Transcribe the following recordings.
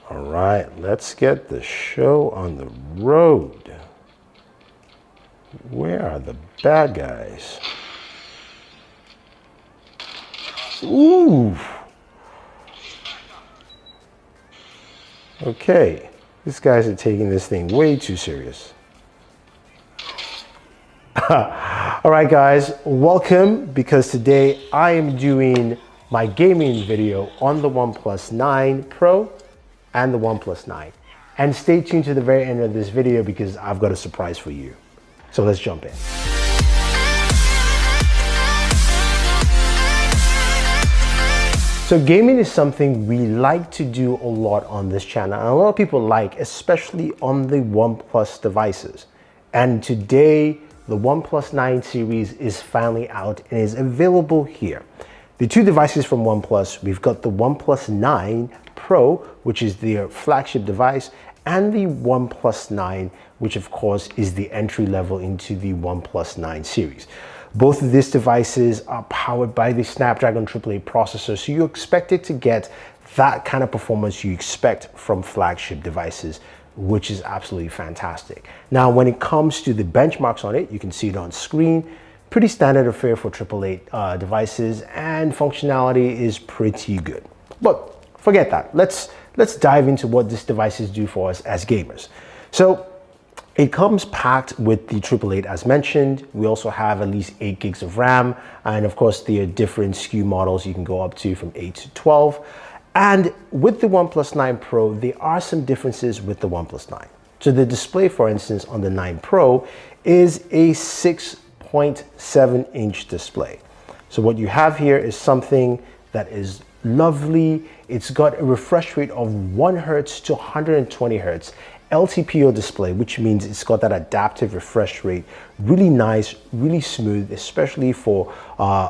All right, let's get the show on the road. Where are the bad guys? Ooh. Okay, these guys are taking this thing way too serious. All right, guys, welcome, because today I am doing my gaming video on the OnePlus 9 Pro and the OnePlus 9. And stay tuned to the very end of this video because I've got a surprise for you. So let's jump in. So gaming is something we like to do a lot on this channel, and a lot of people like, especially on the OnePlus devices. And today, the OnePlus 9 series is finally out and is available here. The two devices from OnePlus, we've got the OnePlus 9 Pro, which is their flagship device, and the OnePlus 9, which of course is the entry level into the OnePlus 9 series. Both of these devices are powered by the Snapdragon 888 processor, so you expect it to get that kind of performance you expect from flagship devices, which is absolutely fantastic. Now, when it comes to the benchmarks on it, you can see it on screen. Pretty standard affair for 888 devices, and functionality is pretty good. But forget that. Let's dive into what these devices do for us as gamers. So it comes packed with the 888 as mentioned. We also have at least 8 gigs of RAM, and of course there are different SKU models you can go up to from 8 to 12. And with the OnePlus 9 Pro, there are some differences with the OnePlus 9. So the display, for instance, on the 9 Pro is a 6.7-inch display. So what you have here is something that is lovely. It's got a refresh rate of 1 Hz to 120 Hz. LTPO display, which means it's got that adaptive refresh rate. Really nice, really smooth, especially for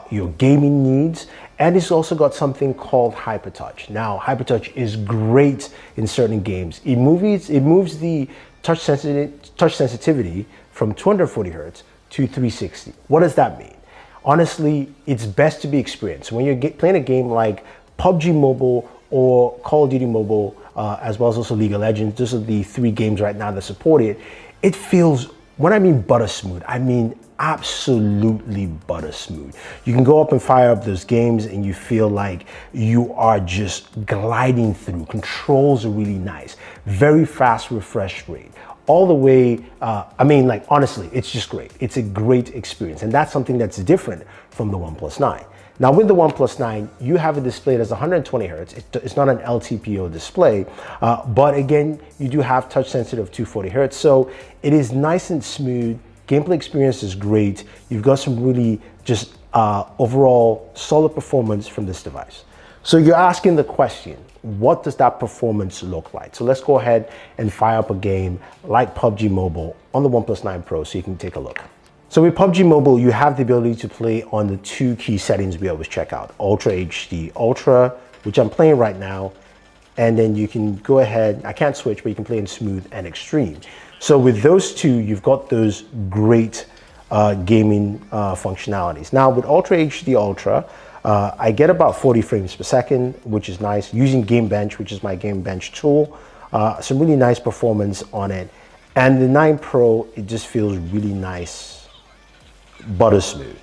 your gaming needs. And it's also got something called HyperTouch. Now, HyperTouch is great in certain games. It moves the touch sensitivity from 240 Hz to 360. What does that mean? Honestly, it's best to be experienced. When you're playing a game like PUBG Mobile or Call of Duty Mobile, as well as also League of Legends, those are the 3 games right now that support it. It feels, when I mean butter smooth, I mean absolutely butter smooth. You can go up and fire up those games and you feel like you are just gliding through. Controls are really nice. Very fast refresh rate. All the way, honestly, it's just great. It's a great experience. And that's something that's different from the OnePlus 9. Now with the OnePlus 9, you have a display that's 120 Hz. It's not an LTPO display, but again, you do have touch sensitive 240 Hz. So it is nice and smooth. Gameplay experience is great. You've got some really just overall solid performance from this device. So you're asking the question, what does that performance look like? So let's go ahead and fire up a game like PUBG Mobile on the OnePlus 9 Pro so you can take a look. So with PUBG Mobile, you have the ability to play on the 2 key settings we always check out. Ultra HD Ultra, which I'm playing right now. And then you can go ahead, I can't switch, but you can play in smooth and extreme. So with those 2, you've got those great gaming functionalities. Now with Ultra HD Ultra, I get about 40 frames per second, which is nice. Using Game Bench, which is my Game Bench tool, some really nice performance on it. And the 9 Pro, it just feels really nice, butter smooth.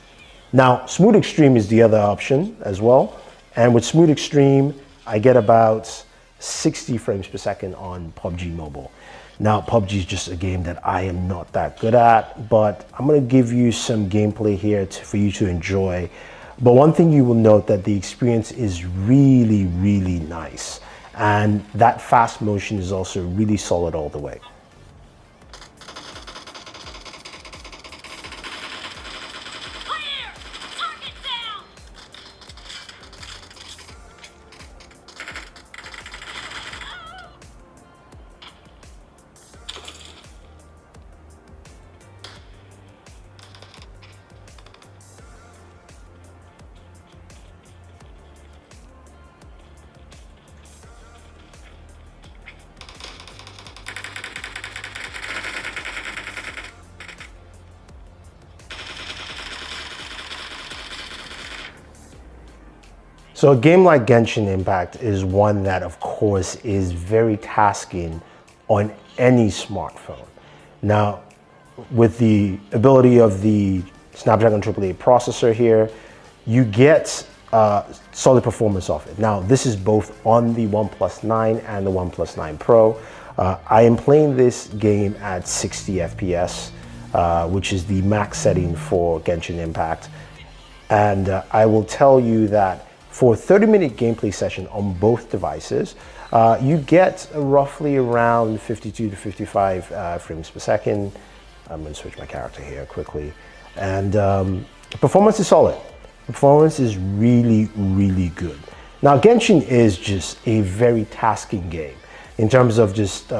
Now, Smooth Extreme is the other option as well. And with Smooth Extreme, I get about 60 frames per second on PUBG Mobile. Now, PUBG is just a game that I am not that good at, but I'm gonna give you some gameplay here for you to enjoy. But one thing you will note that the experience is really, really nice. And that fast motion is also really solid all the way. So a game like Genshin Impact is one that, of course, is very tasking on any smartphone. Now, with the ability of the Snapdragon 888 processor here, you get solid performance off it. Now, this is both on the OnePlus 9 and the OnePlus 9 Pro. I am playing this game at 60 FPS, which is the max setting for Genshin Impact. And I will tell you that for a 30-minute gameplay session on both devices, you get roughly around 52 to 55 frames per second. I'm going to switch my character here quickly. And performance is solid. Performance is really, really good. Now, Genshin is just a very tasking game in terms of just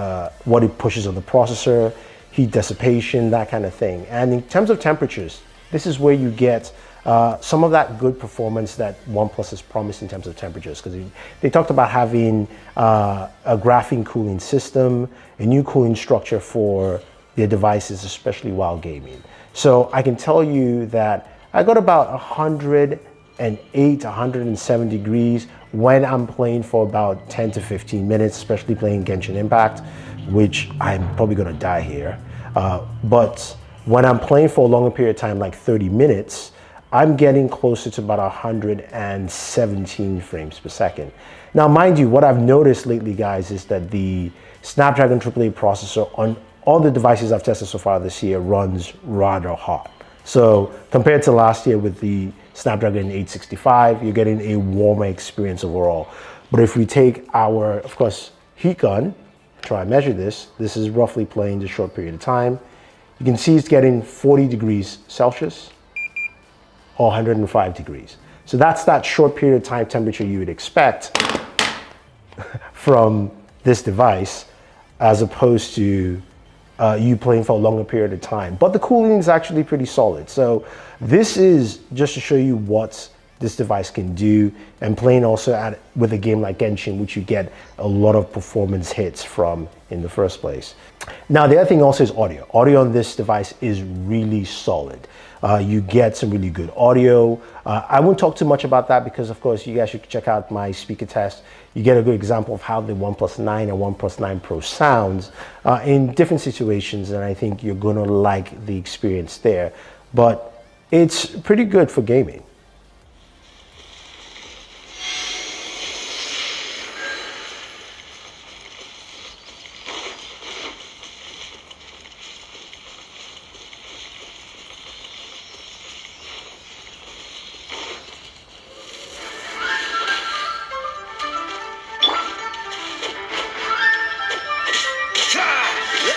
what it pushes on the processor, heat dissipation, that kind of thing. And in terms of temperatures, this is where you get some of that good performance that OnePlus has promised in terms of temperatures, because they talked about having a graphene cooling system, a new cooling structure for their devices, especially while gaming. So I can tell you that I got about 108, 107 degrees when I'm playing for about 10 to 15 minutes, especially playing Genshin Impact, which I'm probably gonna die here. But when I'm playing for a longer period of time, like 30 minutes, I'm getting closer to about 117 frames per second. Now, mind you, what I've noticed lately, guys, is that the Snapdragon 888 processor on all the devices I've tested so far this year runs rather hot. So compared to last year with the Snapdragon 865, you're getting a warmer experience overall. But if we take our, of course, heat gun, try and measure this, this is roughly playing just a short period of time. You can see it's getting 40 degrees Celsius or 105 degrees. So that's that short period of time temperature you would expect from this device, as opposed to you playing for a longer period of time. But the cooling is actually pretty solid. So this is just to show you what this device can do, and playing also with a game like Genshin, which you get a lot of performance hits from in the first place. Now, the other thing also is audio. Audio on this device is really solid. You get some really good audio. I won't talk too much about that because, of course, you guys should check out my speaker test. You get a good example of how the OnePlus 9 and OnePlus 9 Pro sounds in different situations, and I think you're gonna like the experience there. But it's pretty good for gaming.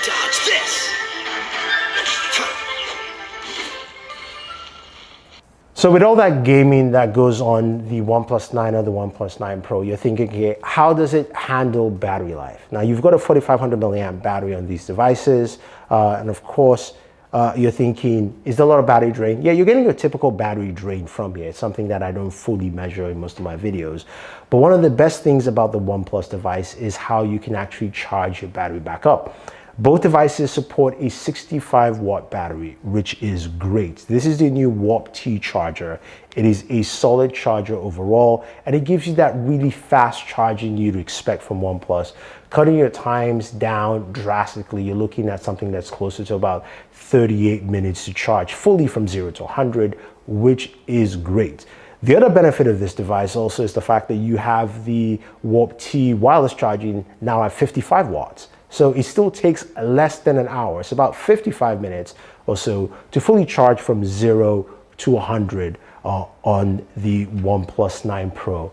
Dodge this! So with all that gaming that goes on the OnePlus 9 or the OnePlus 9 Pro, you're thinking, okay, how does it handle battery life? Now, you've got a 4500 milliamp battery on these devices, and of course, you're thinking, is there a lot of battery drain? Yeah, you're getting a typical battery drain from here. It's something that I don't fully measure in most of my videos. But one of the best things about the OnePlus device is how you can actually charge your battery back up. Both devices support a 65-watt battery, which is great. This is the new Warp-T charger. It is a solid charger overall, and it gives you that really fast charging you'd expect from OnePlus, cutting your times down drastically. You're looking at something that's closer to about 38 minutes to charge fully from 0 to 100, which is great. The other benefit of this device also is the fact that you have the Warp-T wireless charging now at 55 watts. So it still takes less than an hour. It's about 55 minutes or so to fully charge from 0 to 100 on the OnePlus 9 Pro,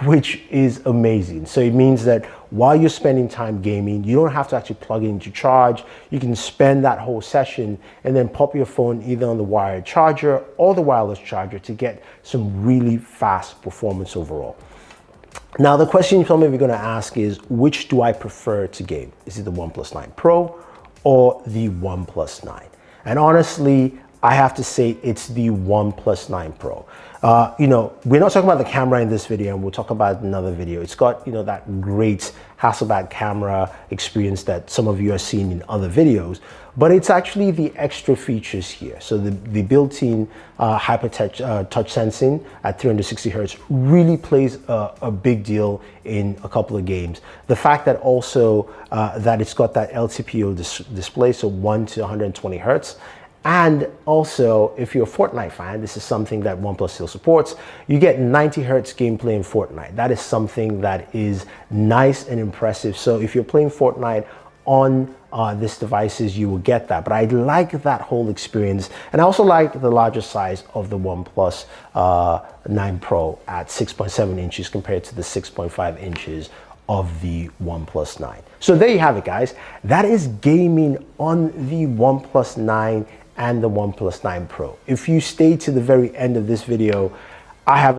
which is amazing. So it means that while you're spending time gaming, you don't have to actually plug it into charge. You can spend that whole session and then pop your phone either on the wired charger or the wireless charger to get some really fast performance overall. Now, the question you're probably going to ask is, which do I prefer to game? Is it the OnePlus 9 Pro or the OnePlus 9? And honestly, I have to say it's the OnePlus 9 Pro. You know, we're not talking about the camera in this video, and we'll talk about another video. It's got, you know, that great Hasselblad camera experience that some of you are seeing in other videos, but it's actually the extra features here. So the built-in hyper touch sensing at 360 hertz really plays a big deal in a couple of games. The fact that also that it's got that LTPO display, so 1 to 120 hertz. And also, if you're a Fortnite fan, this is something that OnePlus still supports. You get 90 hertz gameplay in Fortnite. That is something that is nice and impressive. So if you're playing Fortnite on these devices, you will get that. But I like that whole experience. And I also like the larger size of the OnePlus 9 Pro at 6.7 inches compared to the 6.5 inches of the OnePlus 9. So there you have it, guys. That is gaming on the OnePlus 9 and the OnePlus 9 Pro. If you stay to the very end of this video, I have